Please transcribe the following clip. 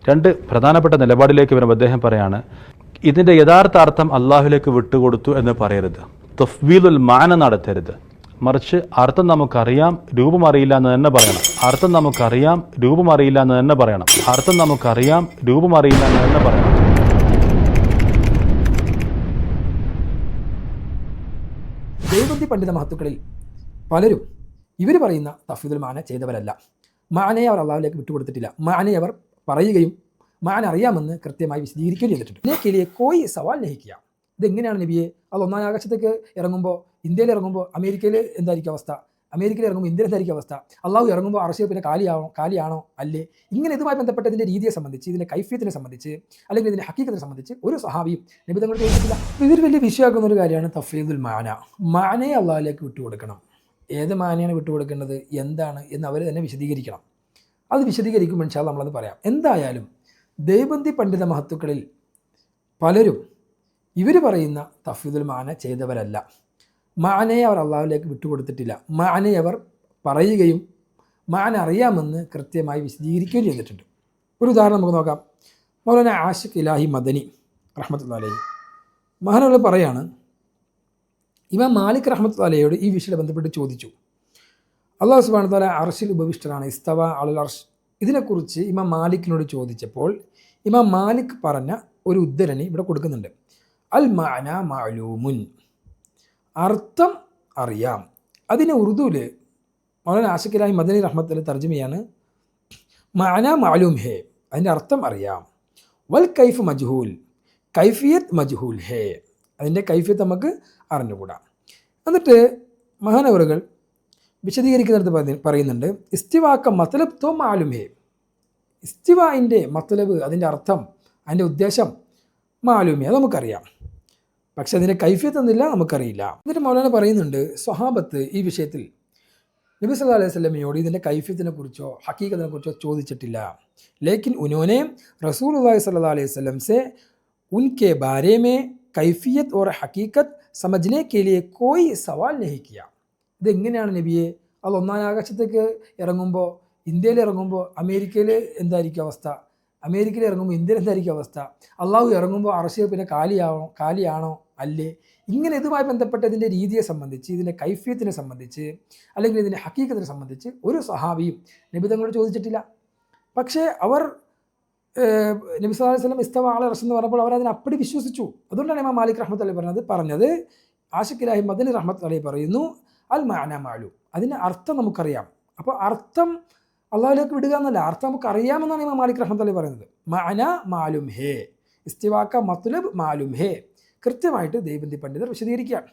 രണ്ട് പ്രധാനപ്പെട്ട നിലപാടിലേക്ക് വരുമ്പോൾ അദ്ദേഹം പറയാണ്, ഇതിൻ്റെ യഥാർത്ഥ അർത്ഥം അള്ളാഹുലേക്ക് വിട്ടുകൊടുത്തു എന്ന് പറയരുത്, തഫ്വീലുൽ മാന നടത്തരുത്. മറിച്ച് അർത്ഥം നമുക്കറിയാം, രൂപം അറിയില്ല എന്ന് തന്നെ പറയണം. അർത്ഥം നമുക്കറിയാം, രൂപം അറിയില്ല എന്ന് തന്നെ പറയണം. അർത്ഥം നമുക്കറിയാം, രൂപം അറിയില്ല എന്ന് തന്നെ പറയണം. ദേവന്തി പണ്ഡിത മഹത്തുക്കളിൽ പലരും ഇവർ പറയുന്ന തഫ്വീദുൽ മാന ചെയ്തവരല്ല. മാനയെ അവർ അള്ളാഹുലേക്ക് വിട്ടുകൊടുത്തിട്ടില്ല. മാനയെ അവർ പറയുകയും മാന അറിയാമെന്ന് കൃത്യമായി വിശദീകരിക്കുകയും ചെയ്തിട്ടുണ്ട്. ഇതിനെ കോയി സവാൽ നഹിക്കുക. ഇതെങ്ങനെയാണ് നബിയെ? അത് ഒന്നാം ആകാശത്തേക്ക് ഇറങ്ങുമ്പോൾ, ഇന്ത്യയിൽ ഇറങ്ങുമ്പോൾ അമേരിക്കയിൽ എന്തായിരിക്കും അവസ്ഥ? അമേരിക്കയിൽ ഇറങ്ങുമ്പോൾ ഇന്ത്യയിൽ എന്തായിരിക്കും അവസ്ഥ? അള്ളാഹു ഇറങ്ങുമ്പോൾ അർശിയെ പിന്നെ കാലിയാണോ അല്ലേ? ഇങ്ങനെ ഇതുമായി ബന്ധപ്പെട്ട ഇതിൻ്റെ രീതിയെ സംബന്ധിച്ച്, ഇതിൻ്റെ കൈഫിയത്തിനെ സംബന്ധിച്ച്, അല്ലെങ്കിൽ ഇതിൻ്റെ ഹക്കീക്കത്തിനെ സംബന്ധിച്ച് ഒരു സഹാബിയും നബി തങ്ങൾ ചോദിച്ചിട്ടില്ല. ഇതൊരു വലിയ വിഷയമാക്കുന്ന ഒരു കാര്യമാണ് തഫ്വീദുൽ മാന. മാനയെ അള്ളാഹിലേക്ക് വിട്ടുകൊടുക്കണം. ഏത് മാനയാണ് വിട്ടുകൊടുക്കേണ്ടത്, എന്താണ് എന്ന് അവർ തന്നെ വിശദീകരിക്കണം. അത് വിശദീകരിക്കുമ്പോൾ ഇൻഷാ അല്ലാഹ് നമ്മളത് പറയാം. എന്തായാലും ദേവന്തി പണ്ഡിത മഹത്തുക്കളിൽ പലരും ഇവർ പറയുന്ന തഫ്വീദുൽ മാന ചെയ്തവരല്ല. മാനയെ അവർ അള്ളാഹുലേക്ക് വിട്ടുകൊടുത്തിട്ടില്ല. മാനയെ അവർ പറയുകയും മാന അറിയാമെന്ന് കൃത്യമായി വിശദീകരിക്കുകയും ചെയ്തിട്ടുണ്ട്. ഒരു ഉദാഹരണം നമുക്ക് നോക്കാം. മൗലാന ആഷിഖ് ഇലാഹി മദനി റഹ്മത്തുള്ളാഹി അലൈഹി മഹാനവർ പറയാണ്, ഇമാം മാലിക് റഹ്മത്തുള്ളാഹി അലൈഹിയോട് ഈ വിഷയത്തെ ബന്ധപ്പെട്ട് ചോദിച്ചു. അല്ലാഹു സുബ്ഹാനഹു വ തആല അർശിൽ ഉപവിഷ്ടനാണ്, ഇസ്തവ അലൽ അർശ്. ഇതിനെക്കുറിച്ച് ഇമാം മാലിക്കിനോട് ചോദിച്ചപ്പോൾ ഇമാം മാലിക് പറഞ്ഞ ഒരു ഉദ്ധരണി ഇവിടെ കൊടുക്കുന്നുണ്ട്. അൽ മാന മഅലൂമുൻ, അർത്ഥം അറിയാം. അതിനെ ഉറുദുവിൽ മൗലാന ആഷിഖ് ഇലാഹി മദനി റഹ്മത്തുള്ളാഹി തർജ്ജമയാണ്, മാന മഅലൂം ഹേ, അതിൻ്റെ അർത്ഥം അറിയാം. വൽ കൈഫ് മജ്ഹൂൽ, കൈഫിയത്ത് മജ്ഹൂൽ ഹേ, അതിൻ്റെ കൈഫിയത്ത് നമുക്ക് അറിഞ്ഞുകൂടാ. എന്നിട്ട് മഹാനവറുകൾ വിശദീകരിക്കുന്നിടത്ത് പറയുന്നുണ്ട്, ഇസ്തിവാക്ക മത്ലബ് തോ മാലൂം ഹേ, ഇസ്തിവായിൻ്റെ മത്ലബ്, അതിൻ്റെ അർത്ഥം, അതിൻ്റെ ഉദ്ദേശം മാലൂം ഹേ, അത് നമുക്കറിയാം. പക്ഷെ അതിൻ്റെ കൈഫിയത്ത് എന്നില്ല, നമുക്കറിയില്ല. എന്നിട്ട് മൗലാന പറയുന്നുണ്ട്, സ്വഹാബത്ത് ഈ വിഷയത്തിൽ നബി സല്ലല്ലാഹു അലൈഹി വസല്ലമയോട് ഇതിൻ്റെ കൈഫിയത്തിനെ കുറിച്ചോ ഹക്കീക്കത്തിനെ കുറിച്ചോ ചോദിച്ചിട്ടില്ല. ലേക്കിൻ ഉനോനെ റസൂലുള്ളാഹി സ്വല്ലല്ലാഹു അലൈഹി വസല്ലം से उनके बारे में कैफियत और हकीकत समझने के लिए कोई सवाल नहीं किया. ഇതെങ്ങനെയാണ് നബിയെ? അത് ഒന്നാം ആകാശത്തേക്ക് ഇറങ്ങുമ്പോൾ, ഇന്ത്യയിൽ ഇറങ്ങുമ്പോൾ അമേരിക്കയിൽ എന്തായിരിക്കും അവസ്ഥ? അമേരിക്കയിൽ ഇറങ്ങുമ്പോൾ ഇന്ത്യയിൽ എന്തായിരിക്കും അവസ്ഥ? അള്ളാഹു ഇറങ്ങുമ്പോൾ അർശിയെ പിന്നെ കാലിയാണോ അല്ലേ? ഇങ്ങനെ ഇതുമായി ബന്ധപ്പെട്ട ഇതിൻ്റെ രീതിയെ സംബന്ധിച്ച്, ഇതിൻ്റെ കൈഫിയത്തിനെ സംബന്ധിച്ച്, അല്ലെങ്കിൽ ഇതിൻ്റെ ഹക്കീക്കത്തിനെ സംബന്ധിച്ച് ഒരു സഹാബിയും നബി തങ്ങളോട് ചോദിച്ചിട്ടില്ല. പക്ഷേ അവർ നബി സല്ലല്ലാഹു അലൈഹി വസല്ലം ഇസ്തവ അലൽ അർശ് എന്ന് പറഞ്ഞപ്പോൾ അവർ അതിനെ അപ്പടി വിശ്വസിച്ചു. അതുകൊണ്ടാണ് ഇമാം മാലിക് റഹ്മത്തുള്ളാഹി പറഞ്ഞത് ആഷിഖ് ഇലാഹി മദനി റഹ്മത്തുള്ളാഹി പറയുന്നു, അൽ മാന മഅലൂം, അതിൻ്റെ അർത്ഥം നമുക്കറിയാം. അപ്പോൾ അർത്ഥം അള്ളാഹുലേക്ക് വിടുക എന്നല്ല, അർത്ഥം നമുക്ക് അറിയാമെന്നാണ് ഇമാം മാലിക് റഹ്മത്തുള്ളാഹി പറയുന്നത്. മാന മാലൂം ഹേ, ഇസ്തിവാക്ക മത്ലബ് മാലൂം ഹേ, കൃത്യമായിട്ട് ദേവന്തി പണ്ഡിതർ വിശദീകരിക്കുകയാണ്.